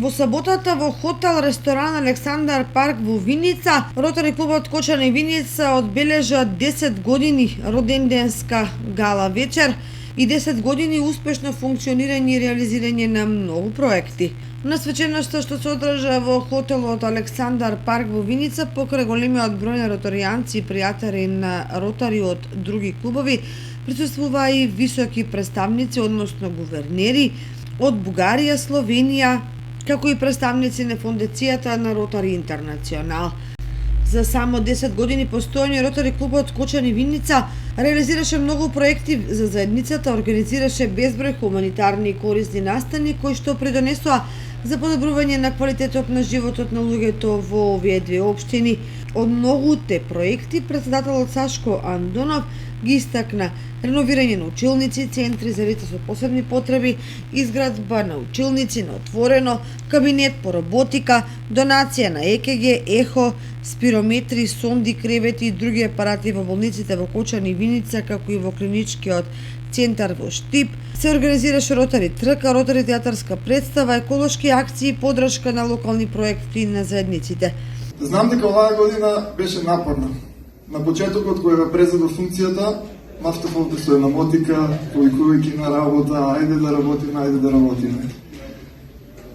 Во саботата во хотел ресторан Александар Парк во Виница, Ротари клубот Кочани Виница одбележа 10 години роденденска гала вечер и 10 години успешно функционирање и реализирање на многу проекти. На свеченоста што се одржа во хотелот Александар Парк во Виница покрај големиот број на ротаријанци и пријатели на ротари од други клубови, присуствуваа и високи представници, односно гувернери од Бугарија, Словенија, како и представници на фондацијата на Ротари Интернационал. За само 10 години постојање Ротари клубот Кочани Виница реализираше многу проекти за заедницата, организираше безброј хуманитарни и корисни настани кои што придонесоа за подобрување на квалитетот на животот на луѓето во овие две општини. Од многуте проекти претседателот Сашко Андонов ги истакна реновирање на училници, центри за деца со посебни потреби, изградба на училници на отворено, кабинет по роботика, донација на ЕКГ, ехо, спирометри, сонди, кревети и други апарати во болниците во Кочани и Виница, како и во клиничкиот центар во Штип. Се организираше Ротари трка, Ротари театарска представа, еколошки акции и поддршка на локални проекти на заедниците. Знам дека оваа година беше напорна. На почетокот кој ве презедо функцијата, мафтав овде со една мотика, повикувајќи на работа, ајде да работиме.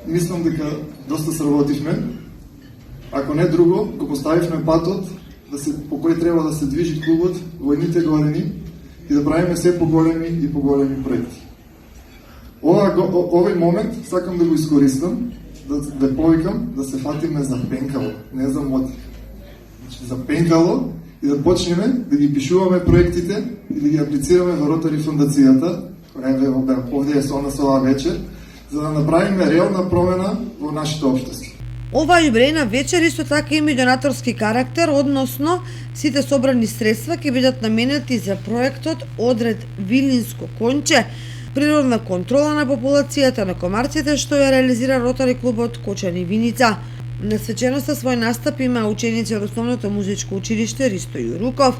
Мислам дека доста сработивме. Ако не друго, го поставивме патот по кој треба да се движи клубот во едните години и да правиме се поголеми и поголеми проекти. Овој момент сакам да го искористам, да повикам да се фатиме за пенкало, не за мотик. Значи за пенкало и да почнеме да ги пишуваме проектите и да ги аплицираме во Ротари фондацијата, која овде е со нас оваа вечер, за да направиме реална промена во нашето општество. Оваа јубилејна вечер исто така има и донаторски карактер, односно сите собрани средства ќе бидат наменети за проектот Одред Вилинско конче, природна контрола на популацијата на комарците што ја реализира Ротари клубот Кочани Виница. На свеченоста свој настап има ученици од Основното музичко училиште Ристо Јуруков.